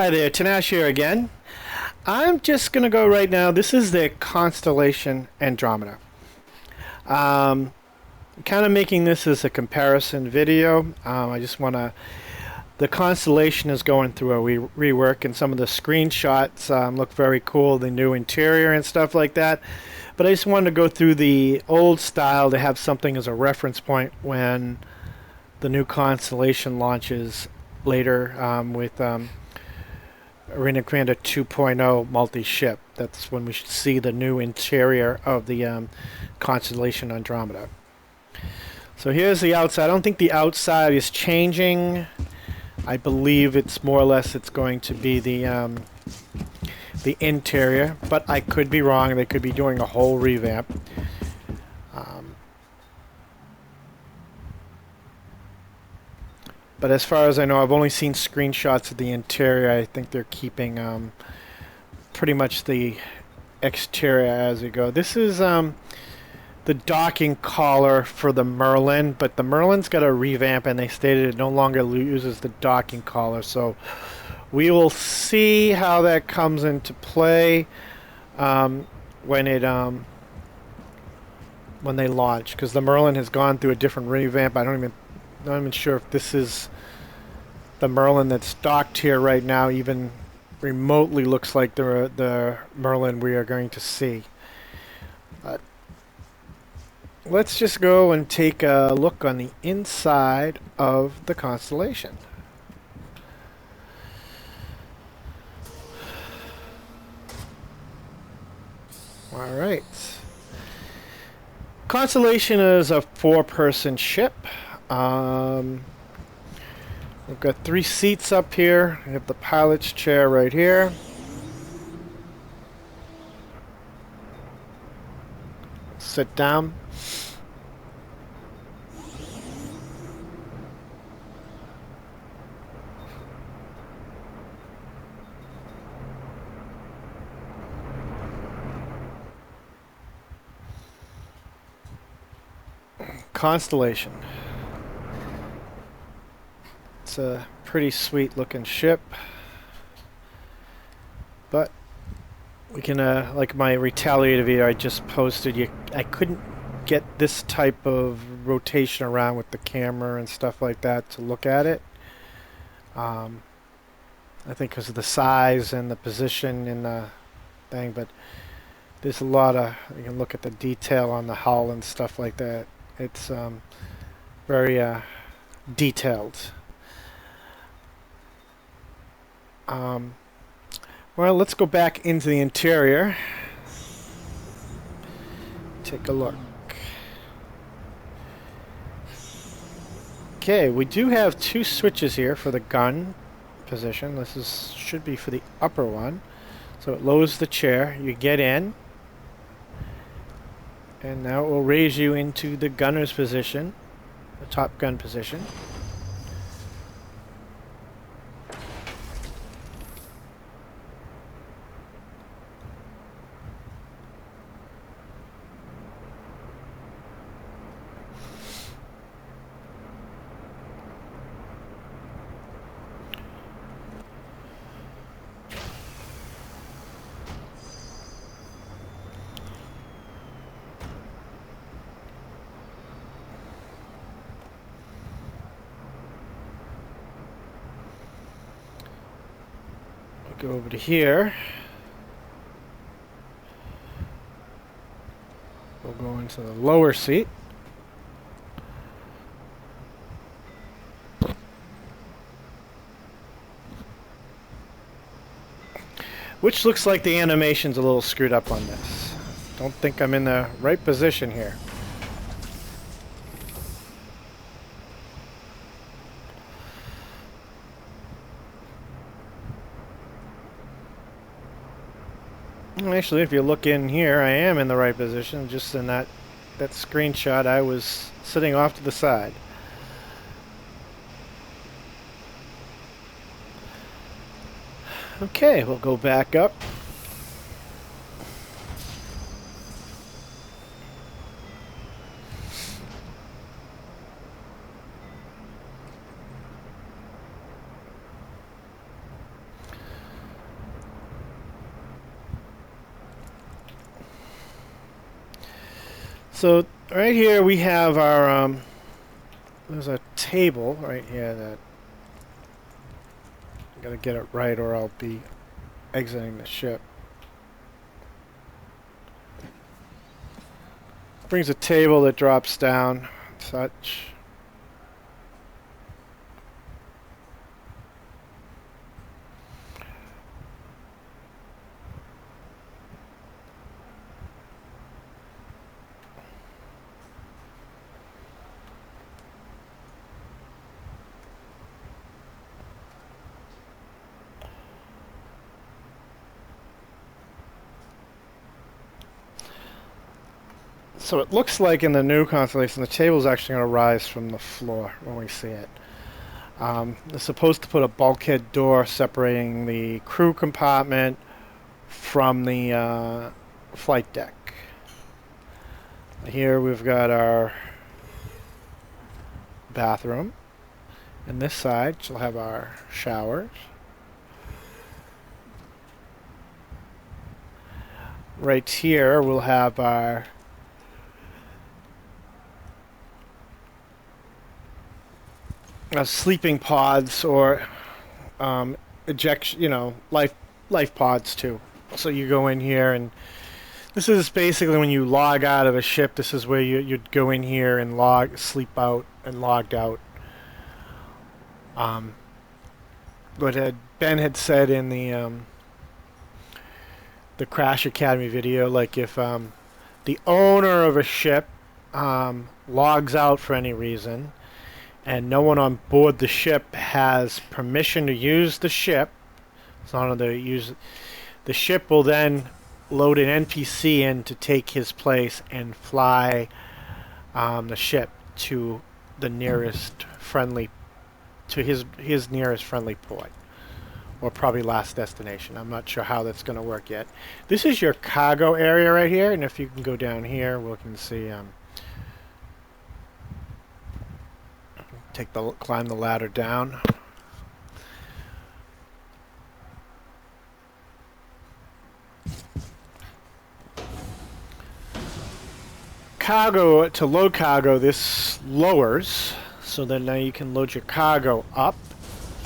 Hi there, Tanash here again. I'm just going to go right now. This is the Constellation Andromeda. Um, Kind of making this as a comparison video. I just want to. The Constellation is going through a rework, and some of the screenshots look very cool. The new interior and stuff like that. But I just wanted to go through the old style to have something as a reference point when the new Constellation launches later with Arena Commander 2.0 multi-ship. That's when we should see the new interior of the Constellation Andromeda. So here's the outside. I don't think the outside is changing. I believe it's more or less it's going to be the interior, but I could be wrong. They could be doing a whole revamp. Um, but as far as I know, I've only seen screenshots of the interior. I think they're keeping pretty much the exterior as we go. This is the docking collar for the Merlin, but the Merlin's got a revamp, and they stated it no longer uses the docking collar. So we will see how that comes into play when it when they launch, because the Merlin has gone through a different revamp. Not even sure if this is the Merlin that's docked here right now even remotely looks like the Merlin we are going to see. But let's just go and take a look on the inside of the Constellation. All right. Constellation is a four-person ship. We've got 3 seats up here. We have the pilot's chair right here. Sit down. Constellation. It's a pretty sweet looking ship. But we can, like my retaliator video I just posted, I couldn't get this type of rotation around with the camera and stuff like that to look at it. I think because of the size and the position in the thing, but there's a lot of, you can look at the detail on the hull and stuff like that. It's very detailed. Well, let's go back into the interior. Take a look. Okay, we do have 2 switches here for the gun position. Should be for the upper one. So it lowers the chair. You get in. And now it will raise you into the gunner's position, the top gun position. Go over to here. We'll go into the lower seat. Which looks like the animation's a little screwed up on this. Don't think I'm in the right position here. Actually, if you look in here, I am in the right position. Just in that screenshot, I was sitting off to the side. Okay, we'll go back up. So right here we have our there's a table right here that I gotta get it right or I'll be exiting the ship. Brings a table that drops down, such. So it looks like in the new Constellation, the table is actually going to rise from the floor when we see it. They're supposed to put a bulkhead door separating the crew compartment from the flight deck. Here we've got our bathroom. And this side she'll have our showers. Right here we'll have our sleeping pods or ejection, life pods too. So you go in here, and this is basically when you log out of a ship. This is where you'd go in here and sleep out and logged out. What Ben had said in the Crash Academy video, like if the owner of a ship logs out for any reason, and no one on board the ship has permission to use the ship, the ship will then load an NPC in to take his place and fly the ship to the nearest friendly, to his nearest friendly port, or probably last destination. I'm not sure how that's going to work yet. This is your cargo area right here, and if you can go down here, we can see. Climb the ladder down. Cargo, to load cargo, this lowers, so that now you can load your cargo up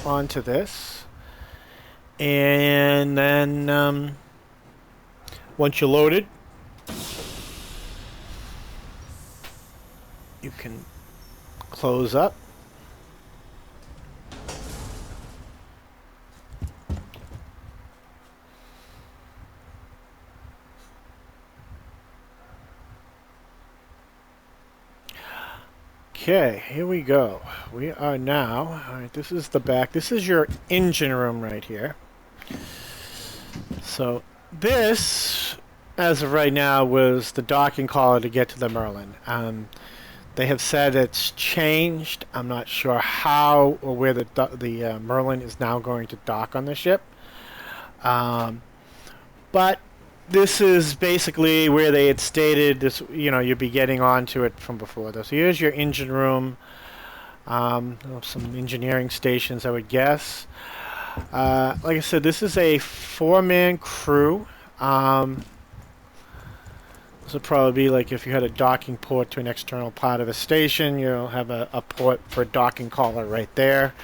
onto this, and then once you're loaded, you can close up. Okay, here we go. We are now, alright, this is the back. This is your engine room right here. So this, as of right now, was the docking collar to get to the Merlin. They have said it's changed. I'm not sure how or where the Merlin is now going to dock on the ship. But this is basically where they had stated this. You'll be getting onto it from before this. So here's your engine room. Some engineering stations, I would guess. Like I said, this is a 4-man crew. This would probably be like if you had a docking port to an external part of a station, you'll have a port for a docking collar right there.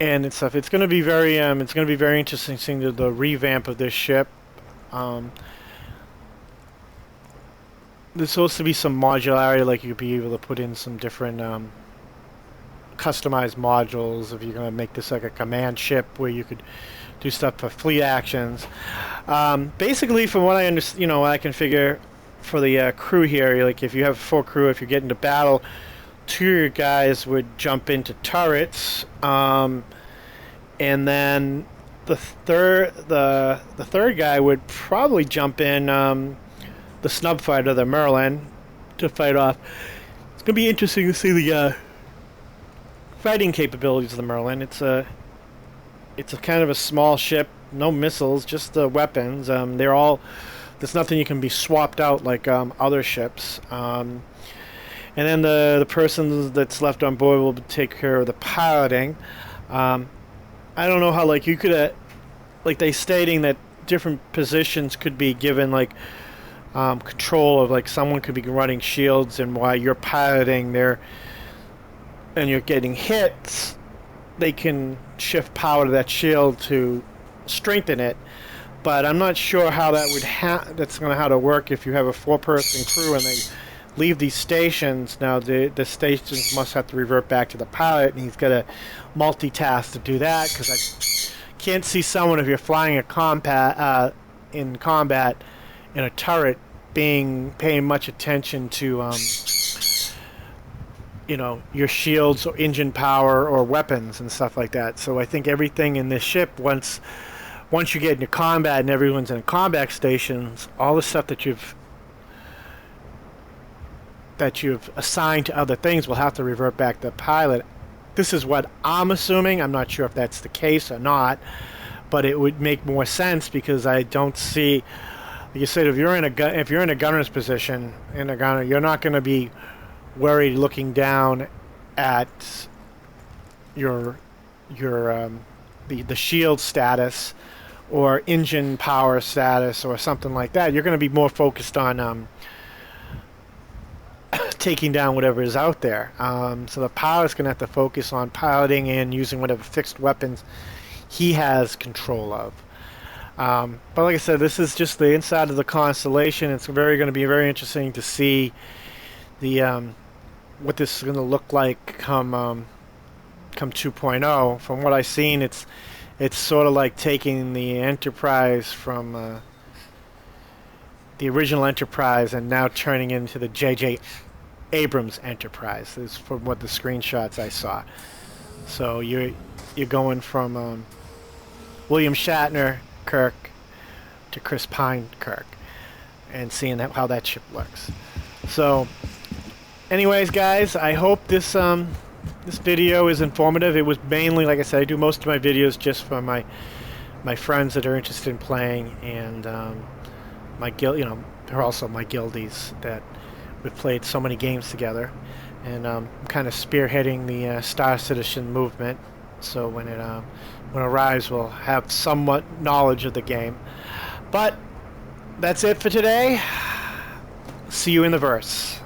And it's stuff. It's going to be very interesting seeing the revamp of this ship. There's supposed to be some modularity, like you'd be able to put in some different customized modules if you're going to make this like a command ship where you could do stuff for fleet actions. Basically, from what I understand, what I can figure for the crew here, like if you have a full crew, if you get into battle, 2 of your guys would jump into turrets, and then the third guy would probably jump in the snub fighter, the Merlin, to fight off. It's gonna be interesting to see the fighting capabilities of the Merlin. It's a kind of a small ship, no missiles, just the weapons. There's nothing you can be swapped out like other ships. And then the person that's left on board will take care of the piloting. I don't know how, like, you could like they stating that different positions could be given like control of, like someone could be running shields, and while you're piloting there and you're getting hits, they can shift power to that shield to strengthen it. But I'm not sure how that would that's going to how to work if you have a 4-person crew and they leave these stations. Now the stations must have to revert back to the pilot, and he's got to multitask to do that, because I can't see someone, if you're flying a in combat in a turret, paying much attention to you know, your shields or engine power or weapons and stuff like that. So I think everything in this ship, once you get into combat and everyone's in combat stations, all the stuff that you've assigned to other things will have to revert back to the pilot. This is what I'm assuming. I'm not sure if that's the case or not, but it would make more sense, because I don't see, like you said, if you're in a gunner's position in a gunner, you're not going to be worried looking down at your the shield status or engine power status or something like that. You're going to be more focused on taking down whatever is out there. So the pilot's going to have to focus on piloting and using whatever fixed weapons he has control of. But like I said, this is just the inside of the Constellation. It's going to be very interesting to see the what this is going to look like come 2.0. From what I've seen, it's sort of like taking the Enterprise from the original Enterprise and now turning it into the J.J. Abrams Enterprise. This is from what the screenshots I saw. So you're going from William Shatner Kirk to Chris Pine Kirk, and seeing how that ship looks. So anyways, guys, I hope this this video is informative. It was mainly, like I said, I do most of my videos just for my friends that are interested in playing, and my guild, you know, they're also my guildies that we've played so many games together, and I'm kind of spearheading the Star Citizen movement. So when it arrives, we'll have somewhat knowledge of the game. But that's it for today. See you in the verse.